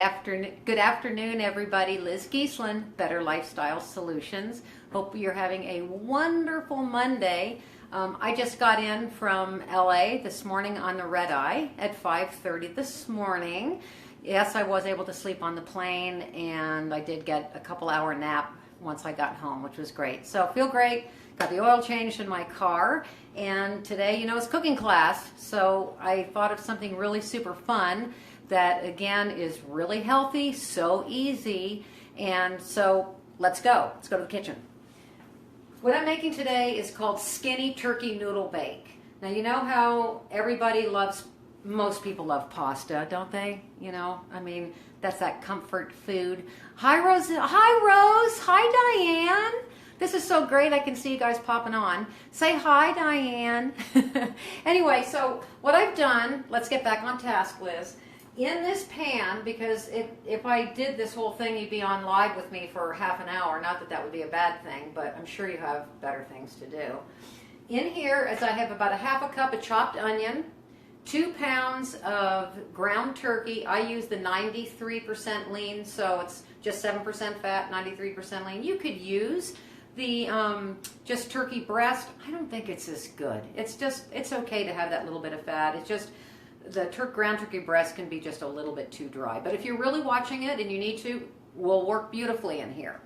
Good afternoon, everybody. Liz Giesland, Better Lifestyle Solutions. Hope you're having a wonderful Monday. I just got in from LA this morning on the red eye at 5:30 this morning. Yes, I was able to sleep on the plane, and I did get a couple-hour nap once I got home, which was great. So feel great. Got the oil changed in my car, and today, it's cooking class. So I thought of something really super fun that again is really healthy, so easy, and so let's go to the kitchen. What I'm making today is called skinny turkey noodle bake. Now you know how most people love pasta, don't they? That's that comfort food. Hi Rose, hi Diane. This is so great, I can see you guys popping on. Say hi, Diane. Anyway, so what I've done, let's get back on task, Liz. In this pan, because if I did this whole thing, you'd be on live with me for half an hour. Not that that would be a bad thing, but I'm sure you have better things to do. In here, as I have about a half a cup of chopped onion, 2 pounds of ground turkey. I use the 93% lean, so it's just 7% fat, 93% lean. You could use the just turkey breast. I don't think it's as good. It's okay to have that little bit of fat. It's just the ground turkey breast can be just a little bit too dry. But if you're really watching it and you need to, will work beautifully in here.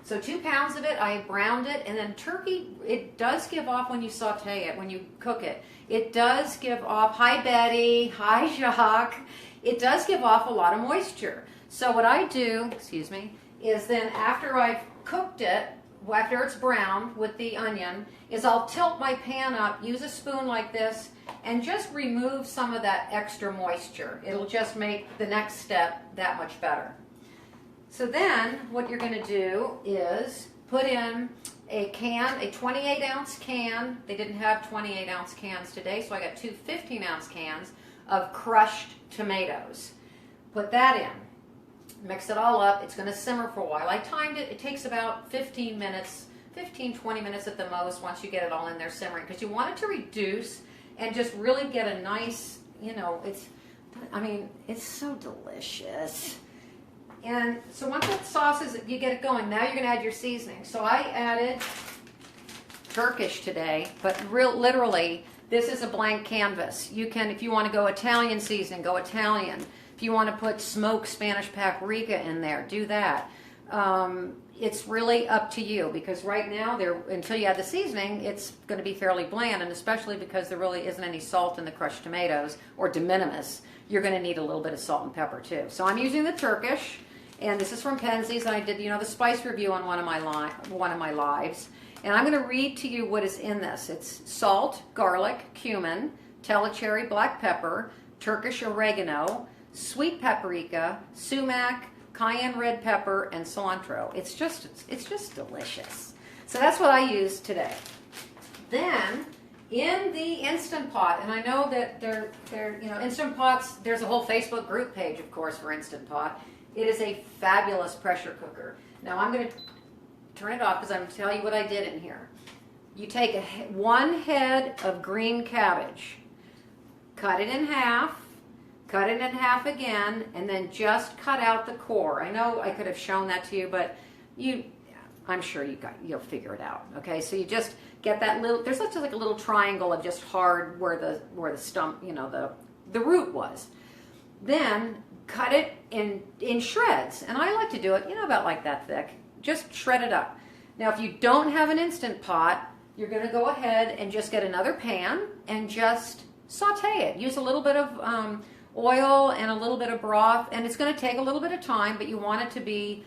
So 2 pounds of it, I browned it, and then turkey, it does give off when you saute it, when you cook it. It does give off, hi Betty, hi Jacques, it does give off a lot of moisture. So what I do, is then after I've cooked it, after it's browned with the onion, is I'll tilt my pan up, use a spoon like this, and just remove some of that extra moisture. It'll just make the next step that much better. So then what you're going to do is put in a 28-ounce can. They didn't have 28-ounce cans today, so I got 2 15-ounce cans of crushed tomatoes. Put that in. Mix it all up. It's going to simmer for a while. I timed it. It takes about 15 minutes, 20 minutes at the most once you get it all in there simmering, because you want it to reduce and just really get a nice, it's so delicious. And so once that sauce you get it going, now you're going to add your seasoning. So I added Turkish today, but literally, this is a blank canvas. You can, if you want to go Italian seasoning, go Italian. If you want to put smoked Spanish paprika in there, do that. It's really up to you, because right now, until you add the seasoning, it's going to be fairly bland, and especially because there really isn't any salt in the crushed tomatoes, or de minimis, you're going to need a little bit of salt and pepper too. So I'm using the Turkish, and this is from Penzeys, and I did the spice review on one of my lives. And I'm going to read to you what is in this. It's salt, garlic, cumin, telecherry black pepper, Turkish oregano, sweet paprika, sumac, cayenne red pepper, and cilantro. It's just delicious. So that's what I used today. Then in the Instant Pot, and I know that they're Instant Pots, there's a whole Facebook group page, of course, for Instant Pot. It is a fabulous pressure cooker. Now I'm going to turn it off because I'm going to tell you what I did in here. You take one head of green cabbage, cut it in half again, and then just cut out the core. I know I could have shown that to you, but I'm sure you'll figure it out. Okay, so you just get that little. There's just like a little triangle of just hard where the stump, the root was. Then cut it in shreds, and I like to do it, about like that thick. Just shred it up. Now, if you don't have an Instant Pot, you're going to go ahead and just get another pan and just saute it. Use a little bit of oil and a little bit of broth, and it's going to take a little bit of time, but you want it to be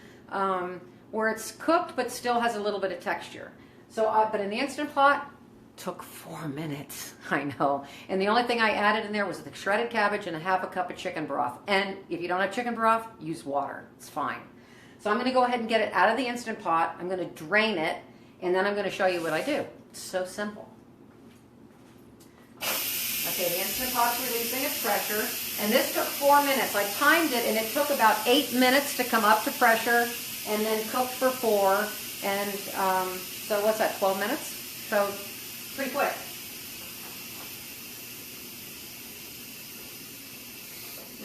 where it's cooked but still has a little bit of texture. So, but in the Instant Pot, took 4 minutes. I know. And the only thing I added in there was the shredded cabbage and a half a cup of chicken broth. And if you don't have chicken broth, use water. It's fine. So I'm going to go ahead and get it out of the Instant Pot. I'm going to drain it, and then I'm going to show you what I do. It's so simple. Okay, the Instant Pot's releasing its pressure, and this took 4 minutes. I timed it, and it took about 8 minutes to come up to pressure, and then cooked for 4. And so what's that, 12 minutes? So pretty quick.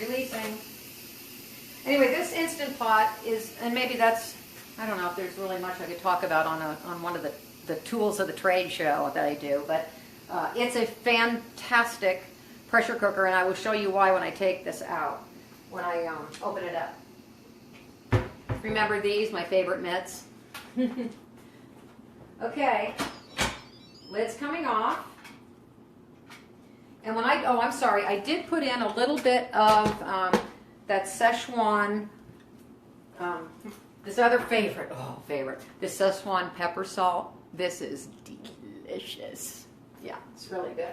Releasing. Anyway, this Instant Pot is, and maybe that's, I don't know if there's really much I could talk about on one of the tools of the trade show that I do, but it's a fantastic pressure cooker, and I will show you why when I take this out, when I open it up. Remember these, my favorite mitts? Okay, lid's coming off. And when I'm sorry, I did put in a little bit of that Szechuan, this other favorite, this Szechuan pepper salt. This is delicious. Yeah, it's really good.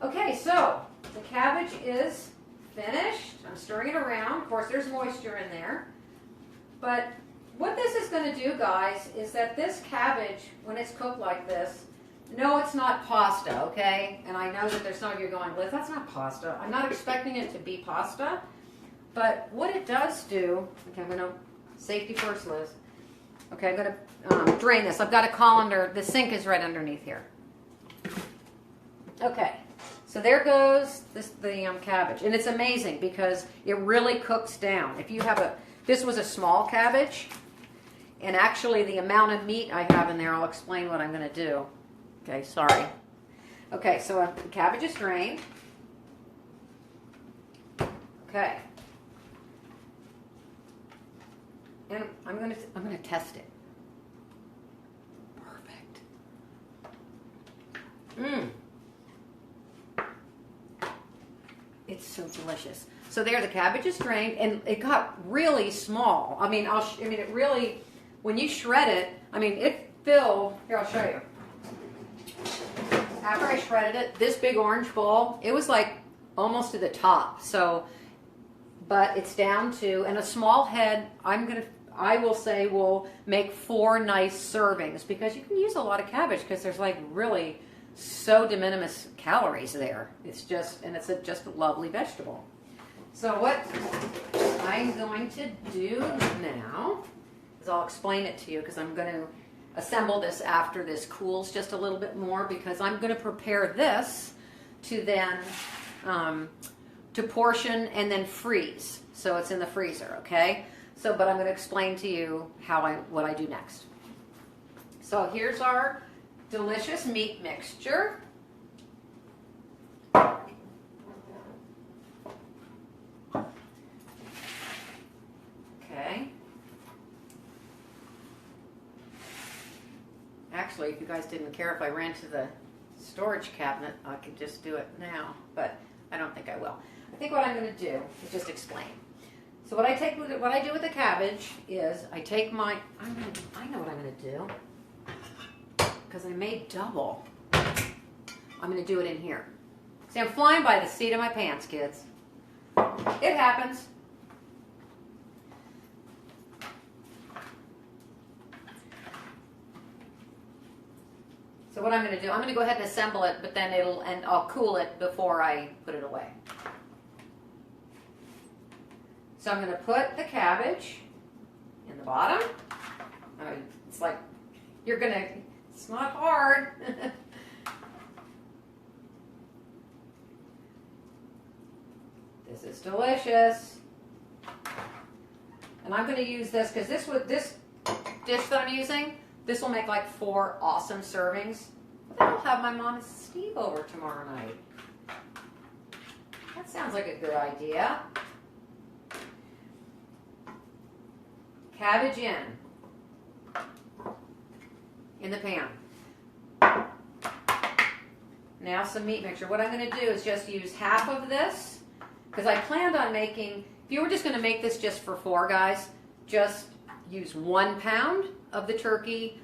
Okay, so the cabbage is finished. I'm stirring it around. Of course, there's moisture in there. But what this is going to do, guys, is that this cabbage, when it's cooked like this, no, it's not pasta, okay? And I know that there's some of you going, Liz, that's not pasta. I'm not expecting it to be pasta. But what it does do, okay, I'm going to, safety first, Liz. Okay, I'm going to drain this. I've got a colander. The sink is right underneath here. Okay, so there goes the cabbage. And it's amazing because it really cooks down. If you have this was a small cabbage, and actually the amount of meat I have in there, I'll explain what I'm going to do. Okay, sorry. Okay, so the cabbage is drained. Okay. And I'm going to test it. Perfect. It's so delicious. So there, the cabbage is drained, and it got really small. I mean, it really, when you shred it, I mean, it filled. Here, I'll show you. After I shredded it, this big orange bowl, it was like almost to the top. So, but it's down to, and a small head, I will say will make 4 nice servings, because you can use a lot of cabbage because there's like really so de minimis calories there. It's just, and it's just a lovely vegetable. So what I'm going to do now is I'll explain it to you, because I'm going to assemble this after this cools just a little bit more, because I'm going to prepare this to then to portion and then freeze. So it's in the freezer, okay? So, but I'm going to explain to you what I do next. So here's our delicious meat mixture. Okay. Actually, if you guys didn't care if I ran to the storage cabinet, I could just do it now, but I don't think I will. I think what I'm going to do is just explain. So what I do with the cabbage is I take I know what I'm going to do, because I made double. I'm going to do it in here. See, I'm flying by the seat of my pants, kids. It happens. So what I'm going to do, I'm going to go ahead and assemble it, but then I'll cool it before I put it away. So I'm going to put the cabbage in the bottom. I mean, it's like, it's not hard. This is delicious. And I'm going to use this, because this dish that I'm using, this will make like 4 awesome servings. But then I'll have my mom and Steve over tomorrow night. That sounds like a good idea. Cabbage in the pan. Now some meat mixture. What I'm going to do is just use half of this, because I planned on making, if you were just going to make this just for 4 guys, just use 1 pound of the turkey,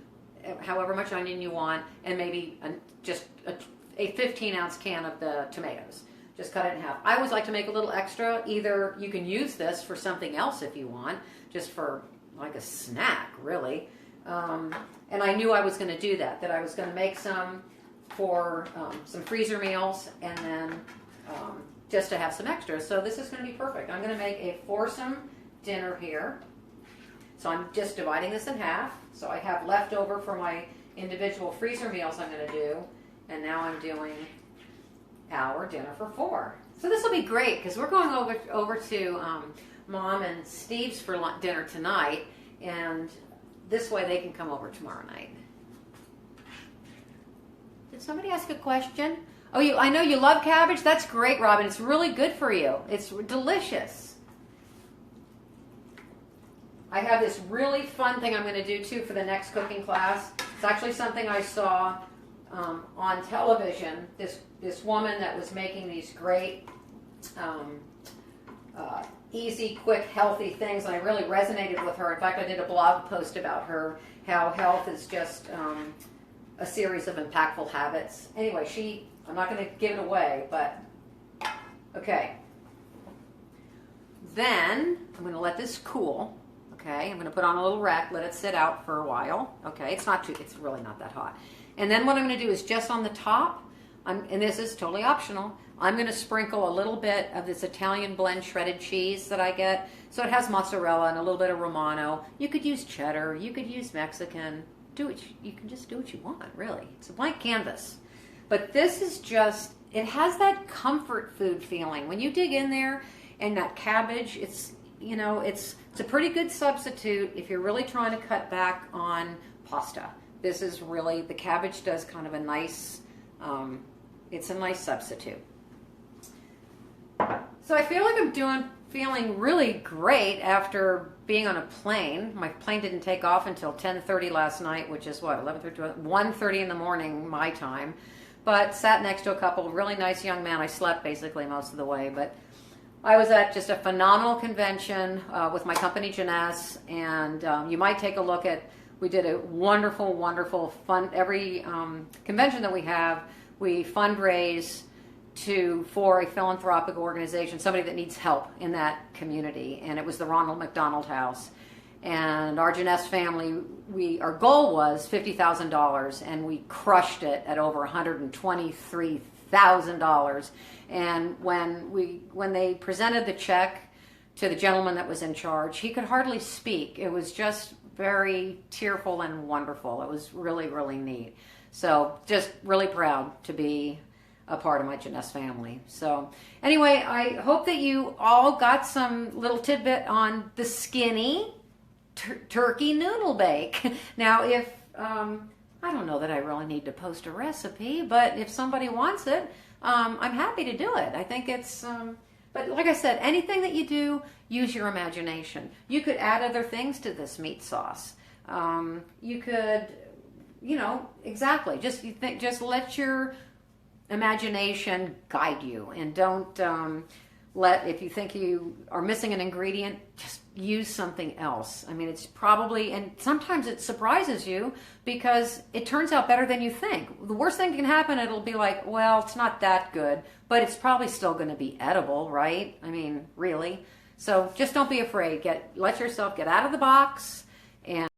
however much onion you want, and maybe just a 15-ounce can of the tomatoes. Just cut it in half. I always like to make a little extra. Either you can use this for something else if you want, just for like a snack, really. And I knew I was going to do that I was going to make some for some freezer meals, and then just to have some extras. So this is going to be perfect. I'm going to make a foursome dinner here. So I'm just dividing this in half. So I have leftover for my individual freezer meals I'm going to do. And now I'm doing our dinner for 4. So this will be great, because we're going over to Mom and Steve's for dinner tonight, and this way they can come over tomorrow night. Did somebody ask a question? Oh, I know you love cabbage. That's great, Robin. It's really good for you. It's delicious. I have this really fun thing I'm going to do too for the next cooking class. It's actually something I saw on television. This woman that was making these great, easy, quick, healthy things, and I really resonated with her. In fact, I did a blog post about her, how health is just a series of impactful habits. Anyway, I'm not going to give it away, but okay. Then I'm going to let this cool. Okay, I'm going to put on a little rack, let it sit out for a while. Okay, it's really not that hot. And then what I'm going to do is just on the top, and this is totally optional, I'm going to sprinkle a little bit of this Italian blend shredded cheese that I get. So it has mozzarella and a little bit of Romano. You could use cheddar, you could use Mexican. You can just do what you want, really. It's a blank canvas. But this is just, it has that comfort food feeling. When you dig in there and that cabbage, it's a pretty good substitute if you're really trying to cut back on pasta. This is really, the cabbage does kind of a nice, it's a nice substitute. So I feel like I'm feeling really great after being on a plane. My plane didn't take off until 10:30 last night, which is what, 11:30, 1:30 in the morning my time. But sat next to a couple really nice young men. I slept basically most of the way, but I was at just a phenomenal convention with my company, Jeunesse, and you might take a look at, we did a wonderful, wonderful fun, every convention that we have, we fundraise for a philanthropic organization, somebody that needs help in that community, and it was the Ronald McDonald House. And our Jeunesse family, our goal was $50,000, and we crushed it at over $123,000. And when they presented the check to the gentleman that was in charge, he could hardly speak. It was just very tearful and wonderful. It was really, really neat. So just really proud to be a part of my Jeunesse family. So anyway, I hope that you all got some little tidbit on the skinny turkey noodle bake. Now, if I don't know that I really need to post a recipe, but if somebody wants it, I'm happy to do it. I think it's, but like I said, anything that you do, use your imagination. You could add other things to this meat sauce. You could, exactly. Just let your imagination guide you, and don't if you think you are missing an ingredient, just use something else. I mean, it's probably, and sometimes it surprises you because it turns out better than you think. The worst thing that can happen, it'll be like, well, it's not that good, but it's probably still going to be edible, right? I mean, really. So just don't be afraid. Let yourself get out of the box and